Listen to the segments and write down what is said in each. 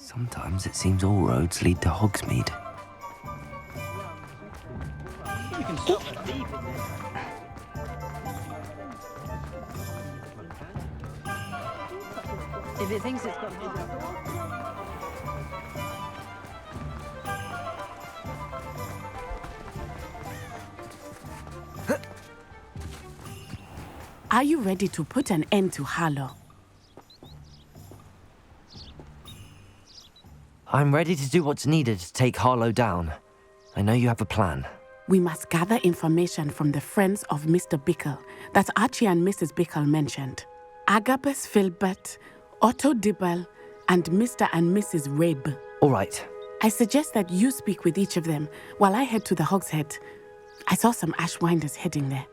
Sometimes it seems all roads lead to Hogsmeade. You can stop the thief in this. If it thinks it's got Are you ready to put an end to Harlow? I'm ready to do what's needed to take Harlow down. I know you have a plan. We must gather information from the friends of Mr. Bickle that Archie and Mrs. Bickle mentioned. Agabus Filbert, Otto Dibble, and Mr. and Mrs. Rabe. All right. I suggest that you speak with each of them while I head to the Hog's Head. I saw some Ashwinders heading there.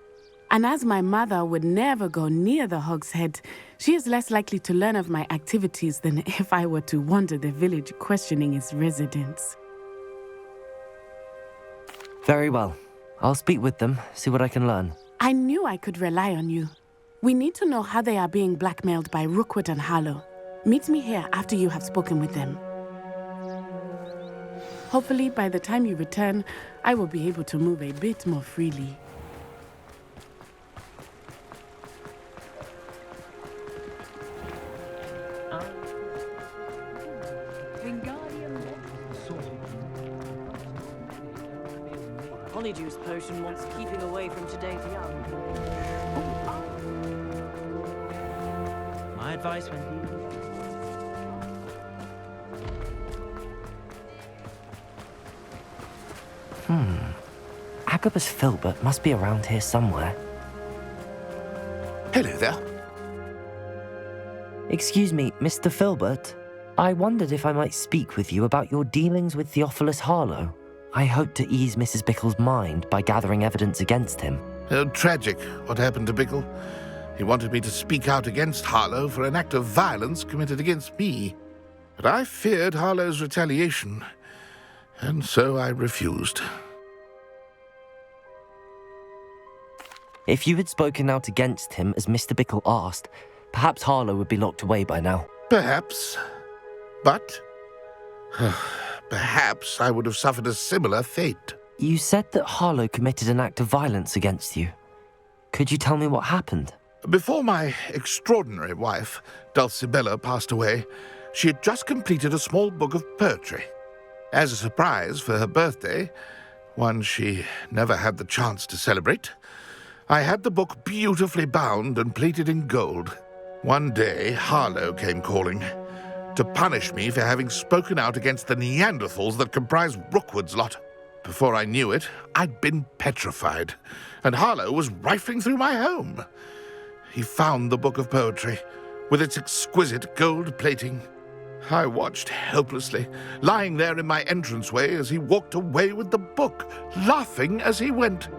And as my mother would never go near the Hog's Head, she is less likely to learn of my activities than if I were to wander the village questioning its residents. Very well. I'll speak with them, see what I can learn. I knew I could rely on you. We need to know how they are being blackmailed by Rookwood and Harlow. Meet me here after you have spoken with them. Hopefully, by the time you return, I will be able to move a bit more freely. Honeydews potion wants keeping away from today's young. My advice when Agabus Filbert must be around here somewhere. Hello there. Excuse me, Mr. Filbert. I wondered if I might speak with you about your dealings with Theophilus Harlow. I hope to ease Mrs. Bickle's mind by gathering evidence against him. Tragic, what happened to Bickle. He wanted me to speak out against Harlow for an act of violence committed against me. But I feared Harlow's retaliation, and so I refused. If you had spoken out against him as Mr. Bickle asked, perhaps Harlow would be locked away by now. Perhaps. But perhaps I would have suffered a similar fate. You said that Harlow committed an act of violence against you. Could you tell me what happened? Before my extraordinary wife, Dulcibella, passed away, she had just completed a small book of poetry. As a surprise for her birthday, one she never had the chance to celebrate, I had the book beautifully bound and plated in gold. One day, Harlow came calling to punish me for having spoken out against the Neanderthals that comprise Rookwood's lot. Before I knew it, I'd been petrified, and Harlow was rifling through my home. He found the book of poetry, with its exquisite gold plating. I watched helplessly, lying there in my entranceway as he walked away with the book, laughing as he went.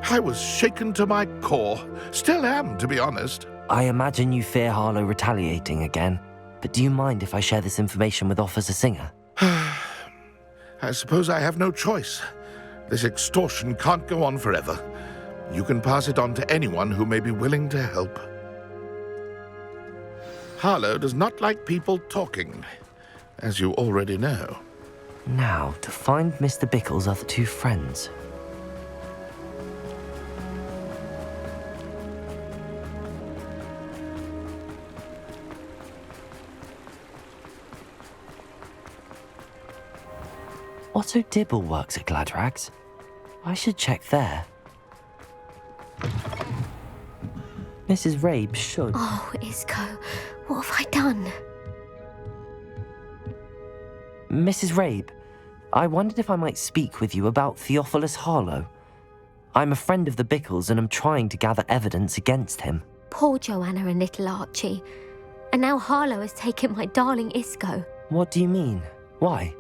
I was shaken to my core. Still am, to be honest. I imagine you fear Harlow retaliating again, but do you mind if I share this information with Officer Singer? I suppose I have no choice. This extortion can't go on forever. You can pass it on to anyone who may be willing to help. Harlow does not like people talking, as you already know. Now, to find Mr. Bickle's other two friends. Otto Dibble works at Gladrags. I should check there. Mrs. Rabe should. Oh, Isco, what have I done? Mrs. Rabe, I wondered if I might speak with you about Theophilus Harlow. I'm a friend of the Bickles and am trying to gather evidence against him. Poor Joanna and little Archie. And now Harlow has taken my darling Isco. What do you mean? Why?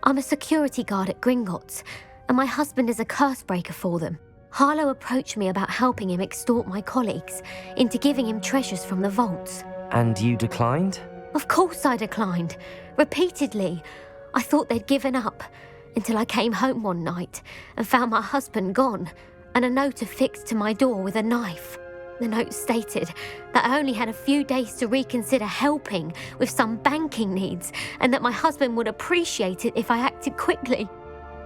I'm a security guard at Gringotts, and my husband is a curse breaker for them. Harlow approached me about helping him extort my colleagues into giving him treasures from the vaults. And you declined? Of course I declined. Repeatedly. I thought they'd given up, until I came home one night and found my husband gone, and a note affixed to my door with a knife. The note stated that I only had a few days to reconsider helping with some banking needs and that my husband would appreciate it if I acted quickly.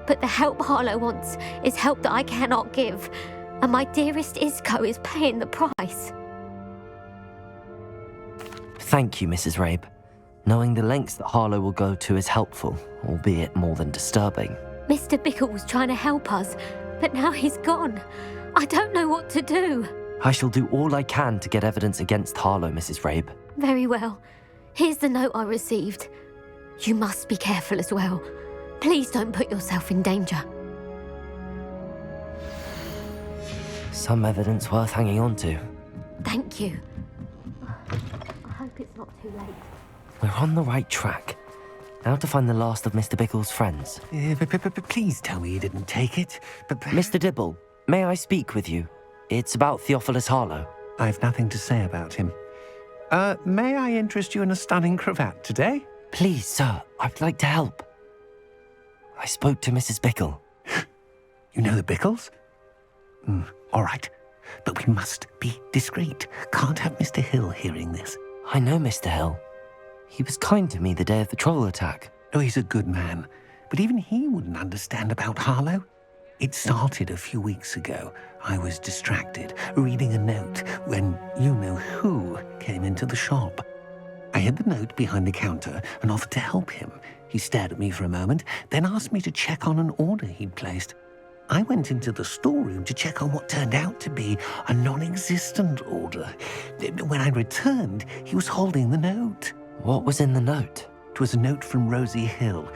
But the help Harlow wants is help that I cannot give, and my dearest Isco is paying the price. Thank you, Mrs. Rabe. Knowing the lengths that Harlow will go to is helpful, albeit more than disturbing. Mr. Bickle was trying to help us, but now he's gone. I don't know what to do. I shall do all I can to get evidence against Harlow, Mrs. Rabe. Very well. Here's the note I received. You must be careful as well. Please don't put yourself in danger. Some evidence worth hanging on to. Thank you. I hope it's not too late. We're on the right track. Now to find the last of Mr. Bickle's friends. Please tell me you didn't take it. Mr. Dibble, may I speak with you? It's about Theophilus Harlow. I've nothing to say about him. May I interest you in a stunning cravat today? Please, sir, I'd like to help. I spoke to Mrs. Bickle. You know the Bickles? All right. But we must be discreet. Can't have Mr. Hill hearing this. I know Mr. Hill. He was kind to me the day of the troll attack. Oh, he's a good man. But even he wouldn't understand about Harlow. It started a few weeks ago. I was distracted, reading a note, when you-know-who came into the shop. I hid the note behind the counter and offered to help him. He stared at me for a moment, then asked me to check on an order he'd placed. I went into the storeroom to check on what turned out to be a non-existent order. When I returned, he was holding the note. What was in the note? It was a note from Rosie Hill,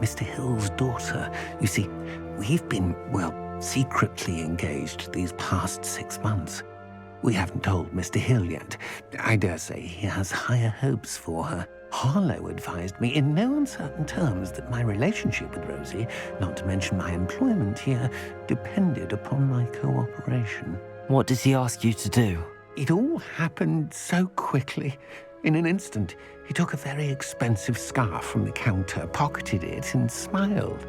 Mr. Hill's daughter. You see, we've been, secretly engaged these past 6 months. We haven't told Mr. Hill yet. I dare say he has higher hopes for her. Harlow advised me in no uncertain terms that my relationship with Rosie, not to mention my employment here, depended upon my cooperation. What does he ask you to do? It all happened so quickly. In an instant, he took a very expensive scarf from the counter, pocketed it, and smiled.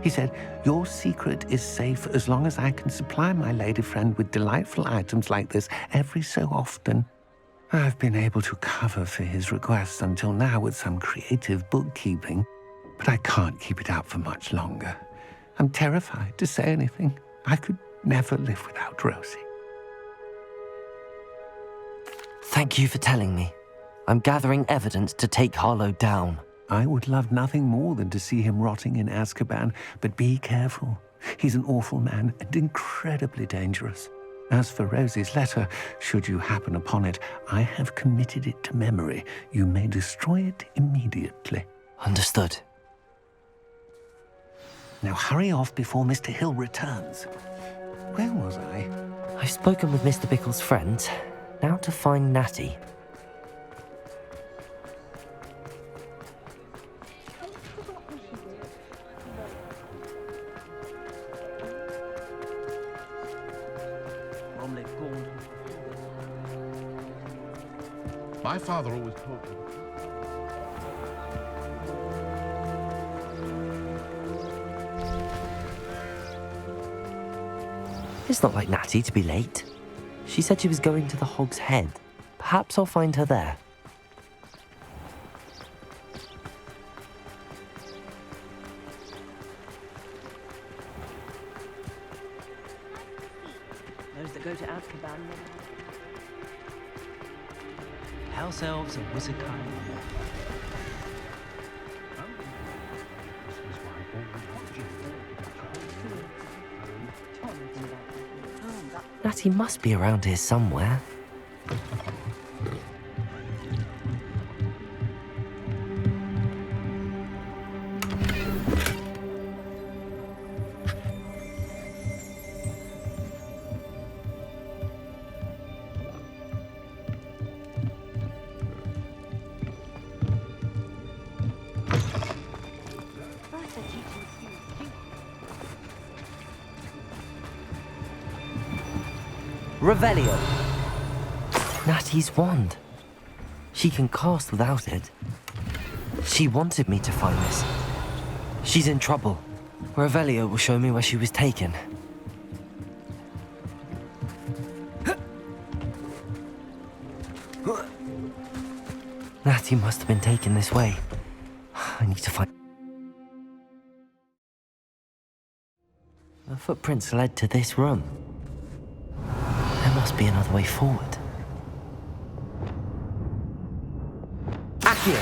He said, "Your secret is safe as long as I can supply my lady friend with delightful items like this every so often." I've been able to cover for his requests until now with some creative bookkeeping, but I can't keep it up for much longer. I'm terrified to say anything. I could never live without Rosie. Thank you for telling me. I'm gathering evidence to take Harlow down. I would love nothing more than to see him rotting in Azkaban, but be careful. He's an awful man and incredibly dangerous. As for Rosie's letter, should you happen upon it, I have committed it to memory. You may destroy it immediately. Understood. Now hurry off before Mr. Hill returns. Where was I? I've spoken with Mr. Bickle's friends. Now to find Natty. My father always told me. It's not like Natty to be late. She said she was going to the Hog's Head. Perhaps I'll find her there. Those that go to Azkaban. House elves and wizard kind. Natty must be around here somewhere. Revelio. Natty's wand. She can cast without it. She wanted me to find this. She's in trouble. Revelio will show me where she was taken. Natty must have been taken this way. I need to find... The footprints led to this room. There must be another way forward. Accio!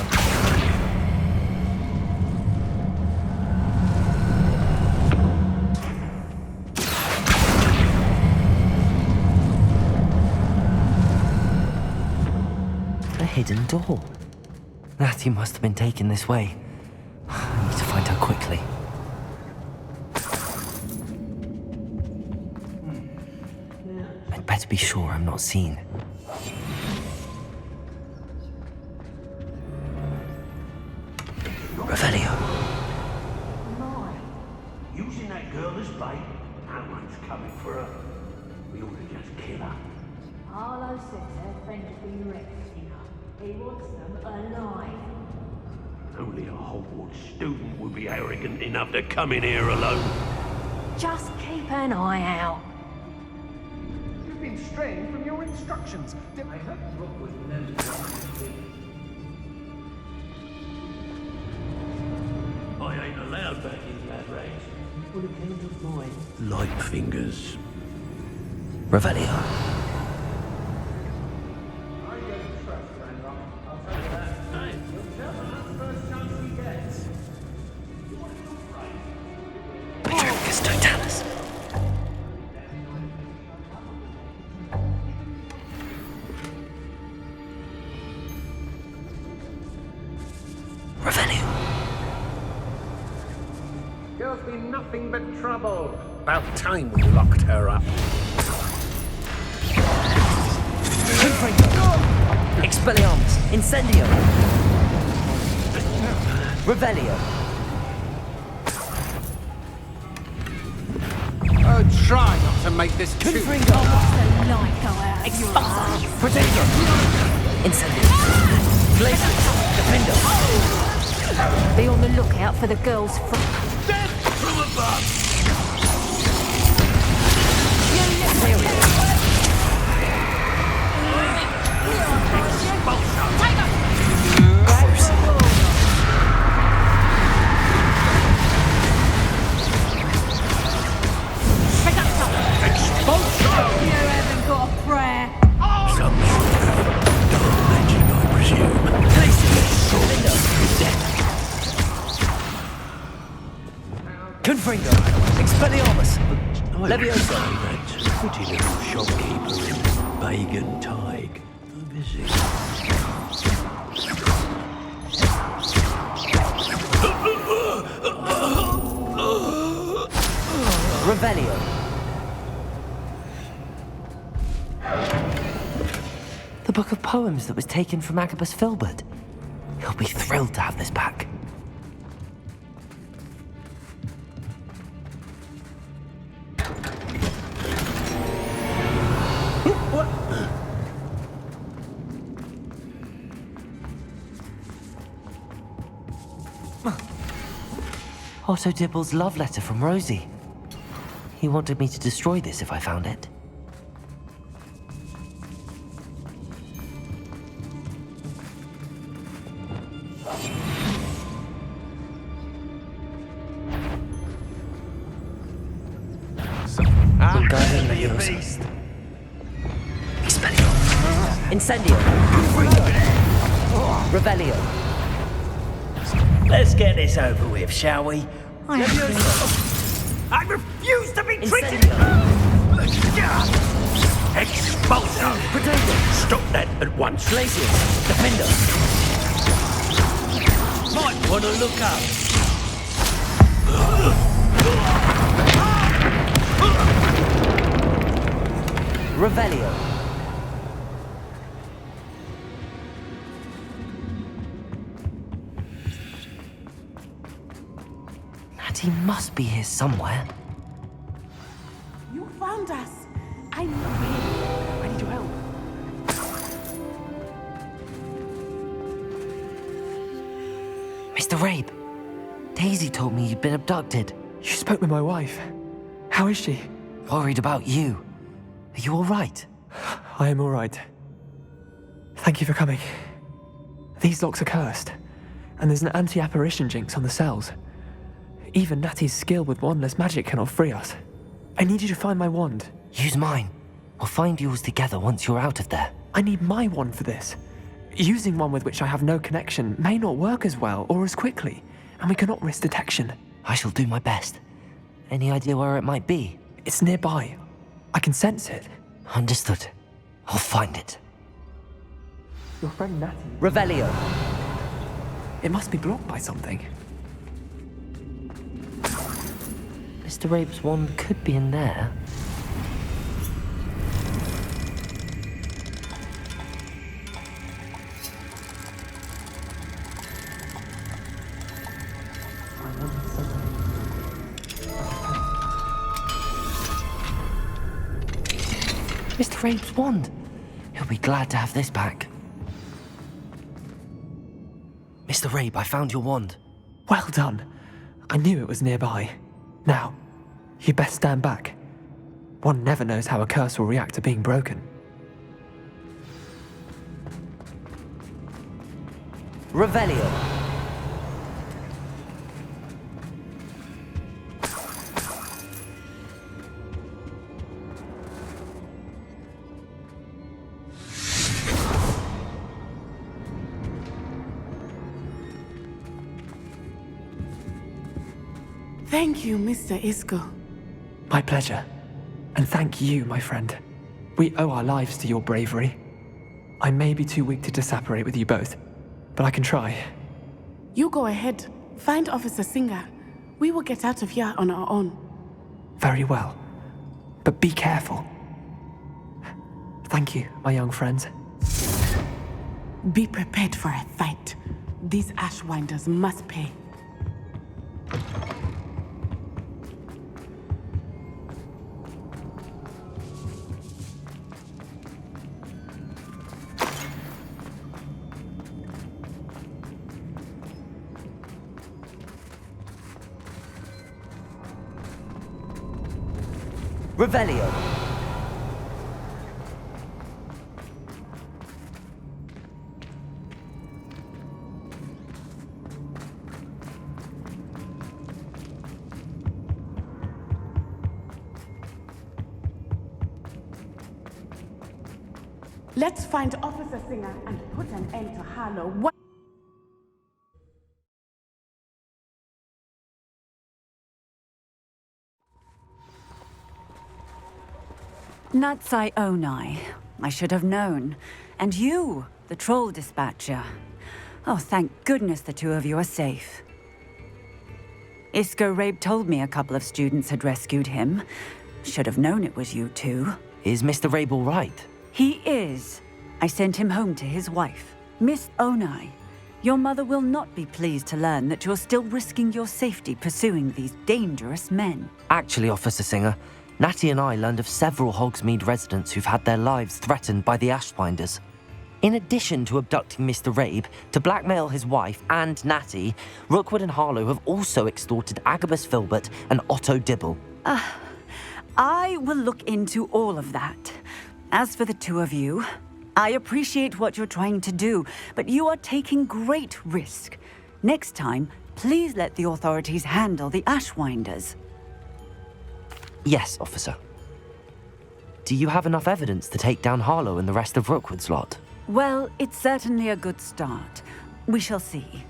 A hidden door. Natty must have been taken this way. I need to find her quickly. I'd better be sure I'm not seen. Revelio. My, using that girl as bait, no one's coming for her. We ought to just kill her. Harlow says her friend has been rescuing her. He wants them alive. Only a Hogwarts student would be arrogant enough to come in here alone. Just keep an eye out. You've been straying from your instructions. I hope Rook was I ain't allowed back in that race. On account of my light fingers. Revelio. Petricus Totalis. Revelio. Girl's been nothing but trouble. About time we locked her up. Expelliarmus. Incendio. Revelio. Oh, try not to make this too... Confringo. The light go out of your eyes. Protego. Incendio. Glacius. Defendo. Be on the lookout for the girl's friend. Death from above! You haven't got a prayer. Some sort of dark magic, I presume. Confringo. Expelliarmus. Leviosa. That's a pretty little shopkeeper in Bagan Tig. A visit. Revelio. The book of poems that was taken from Agabus Filbert. He'll be thrilled to have this back. Otto Dibble's love letter from Rosie. He wanted me to destroy this if I found it. Wingardium Leviosa. Expelliarmus. Incendio. Revelio. Let's get this over with, shall we? I refuse to be treated! Incendio. Expulso! Protego. Stop that at once. Glacius. Defendo. Might want to look up. Revelio. Natty must be here somewhere. You found us. I know him. I need your help. Mr. Rabe, Daisy told me you'd been abducted. You spoke with my wife. How is she? Worried about you. Are you all right? I am all right. Thank you for coming. These locks are cursed, and there's an anti-apparition jinx on the cells. Even Natty's skill with wandless magic cannot free us. I need you to find my wand. Use mine. We'll find yours together once you're out of there. I need my wand for this. Using one with which I have no connection may not work as well or as quickly, and we cannot risk detection. I shall do my best. Any idea where it might be? It's nearby. I can sense it. Understood. I'll find it. Your friend Natty. Revelio. It must be blocked by something. Mr. Rabe's wand could be in there. Mr. Rabe's wand. He'll be glad to have this back. Mr. Rabe, I found your wand. Well done. I knew it was nearby. Now, you best stand back. One never knows how a curse will react to being broken. Revelio. Thank you, Mr. Isco. My pleasure. And thank you, my friend. We owe our lives to your bravery. I may be too weak to disapparate with you both, but I can try. You go ahead. Find Officer Singer. We will get out of here on our own. Very well. But be careful. Thank you, my young friends. Be prepared for a fight. These Ashwinders must pay. Revelio. Let's find Officer Singer and put an end to Harlow. What? Natsai Onai. I should have known. And you, the troll dispatcher. Oh, thank goodness the two of you are safe. Isco Rabe told me a couple of students had rescued him. Should have known it was you two. Is Mr. Rabe all right? He is. I sent him home to his wife, Miss Onai. Your mother will not be pleased to learn that you're still risking your safety pursuing these dangerous men. Actually, Officer Singer, Natty and I learned of several Hogsmeade residents who've had their lives threatened by the Ashwinders. In addition to abducting Mr. Rabe to blackmail his wife and Natty, Rookwood and Harlow have also extorted Agabus Filbert and Otto Dibble. I will look into all of that. As for the two of you, I appreciate what you're trying to do, but you are taking great risk. Next time, please let the authorities handle the Ashwinders. Yes, officer. Do you have enough evidence to take down Harlow and the rest of Rookwood's lot? Well, it's certainly a good start. We shall see.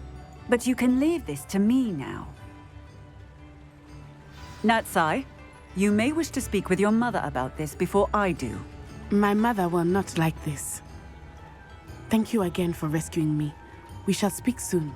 But you can leave this to me now. Natsai, you may wish to speak with your mother about this before I do. My mother will not like this. Thank you again for rescuing me. We shall speak soon.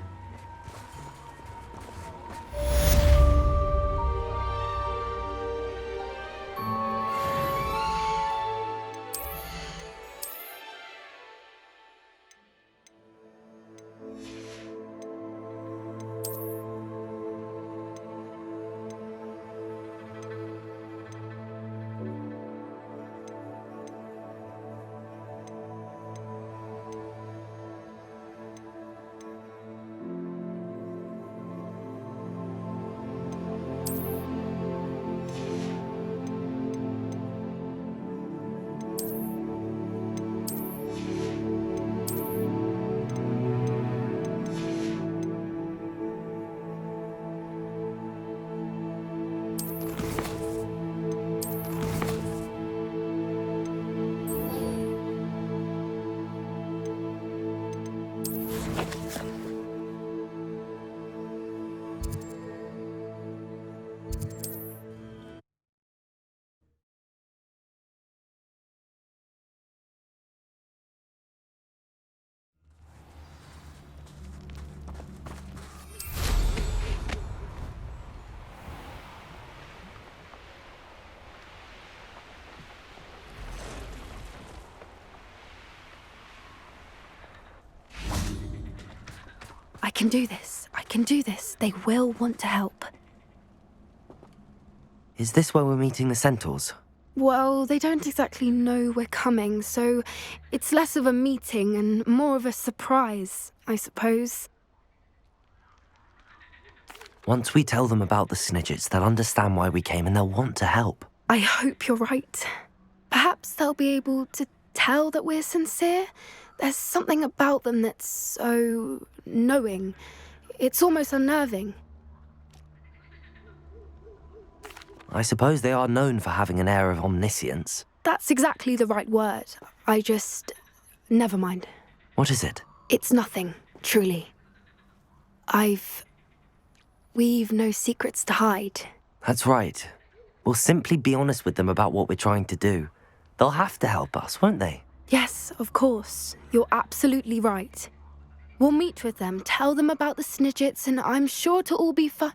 can do this. I can do this. They will want to help. Is this where we're meeting the centaurs? Well, they don't exactly know we're coming, so it's less of a meeting and more of a surprise, I suppose. Once we tell them about the Snidgets, they'll understand why we came and they'll want to help. I hope you're right. Perhaps they'll be able to tell that we're sincere. There's something about them that's so knowing. It's almost unnerving. I suppose they are known for having an air of omniscience. That's exactly the right word. Never mind. What is it? It's nothing, truly. We've no secrets to hide. That's right. We'll simply be honest with them about what we're trying to do. They'll have to help us, won't they? Yes, of course. You're absolutely right. We'll meet with them, tell them about the Snidgets, and I'm sure to all be fine.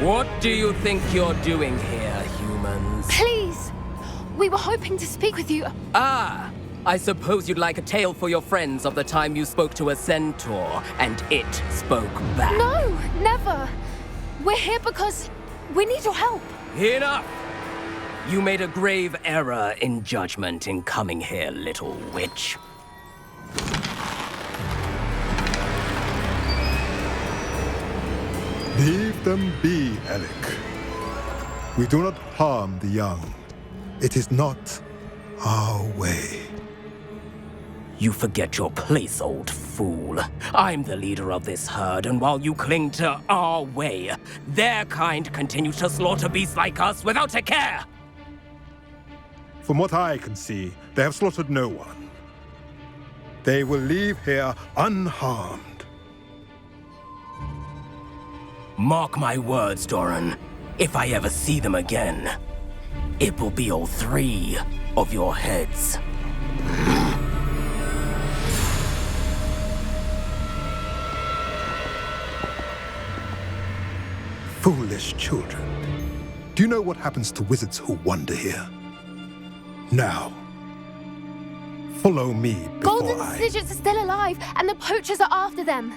What do you think you're doing here, humans? Please! We were hoping to speak with you. Ah! I suppose you'd like a tale for your friends of the time you spoke to a centaur, and it spoke back. No, never! We're here because we need your help. Enough! You made a grave error in judgment in coming here, little witch. Leave them be, Alec. We do not harm the young. It is not our way. You forget your place, old fool. I'm the leader of this herd, and while you cling to our way, their kind continue to slaughter beasts like us without a care! From what I can see, they have slaughtered no one. They will leave here unharmed. Mark my words, Doran. If I ever see them again, it will be all 3 of your heads. Foolish children. Do you know what happens to wizards who wander here? Now, follow me before Golden Snidgets are still alive, and the poachers are after them.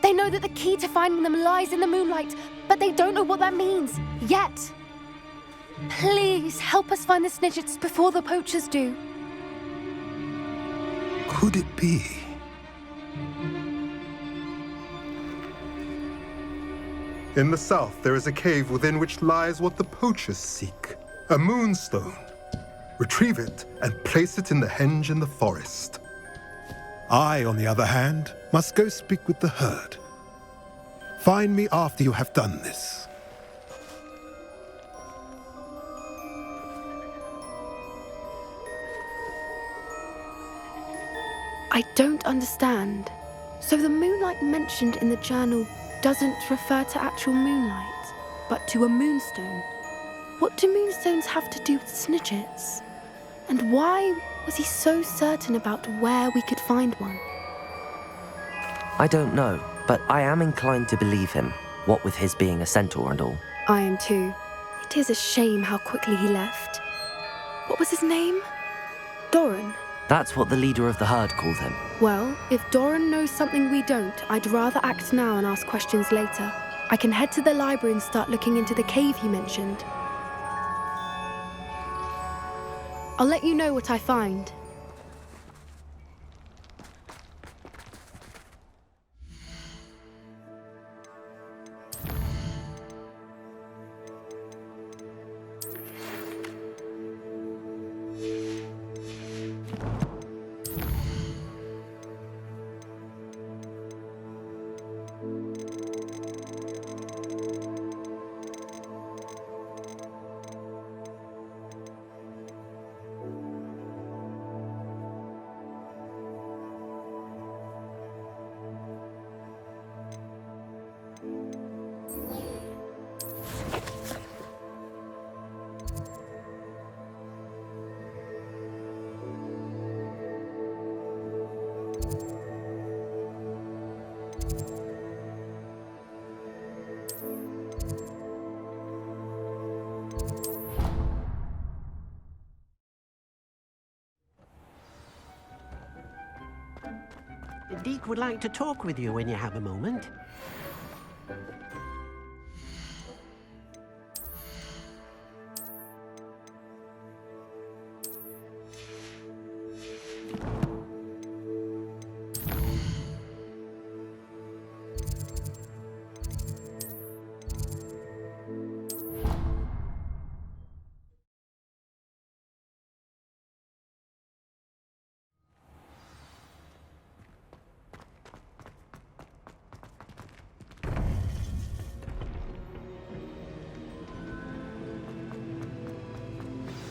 They know that the key to finding them lies in the moonlight, but they don't know what that means, yet. Please, help us find the Snidgets before the poachers do. Could it be? In the south, there is a cave within which lies what the poachers seek. A moonstone. Retrieve it and place it in the henge in the forest. I, on the other hand, must go speak with the herd. Find me after you have done this. I don't understand. So the moonlight mentioned in the journal doesn't refer to actual moonlight, but to a moonstone. What do moonstones have to do with Snidgets? And why was he so certain about where we could find one? I don't know, but I am inclined to believe him, what with his being a centaur and all. I am too. It is a shame how quickly he left. What was his name? Doran? That's what the leader of the herd called him. Well, if Doran knows something we don't, I'd rather act now and ask questions later. I can head to the library and start looking into the cave he mentioned. I'll let you know what I find. Deek would like to talk with you when you have a moment.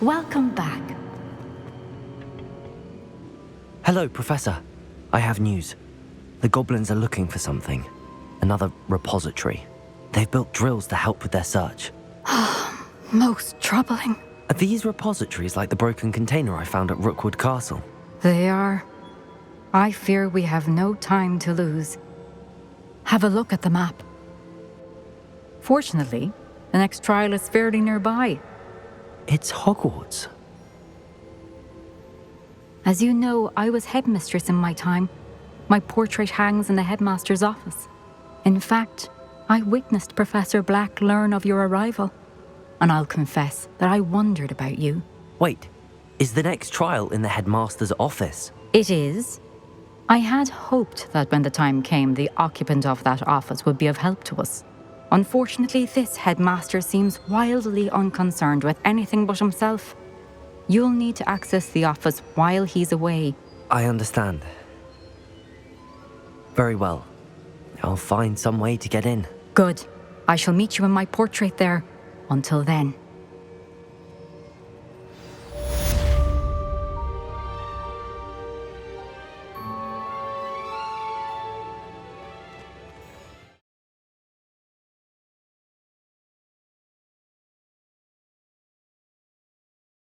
Welcome back. Hello, Professor. I have news. The goblins are looking for something. Another repository. They've built drills to help with their search. Most troubling. Are these repositories like the broken container I found at Rookwood Castle? They are. I fear we have no time to lose. Have a look at the map. Fortunately, the next trial is fairly nearby. It's Hogwarts. As you know, I was headmistress in my time. My portrait hangs in the headmaster's office. In fact, I witnessed Professor Black learn of your arrival. And I'll confess that I wondered about you. Wait, is the next trial in the headmaster's office? It is. I had hoped that when the time came, the occupant of that office would be of help to us. Unfortunately, this headmaster seems wildly unconcerned with anything but himself. You'll need to access the office while he's away. I understand. Very well. I'll find some way to get in. Good. I shall meet you in my portrait there. Until then.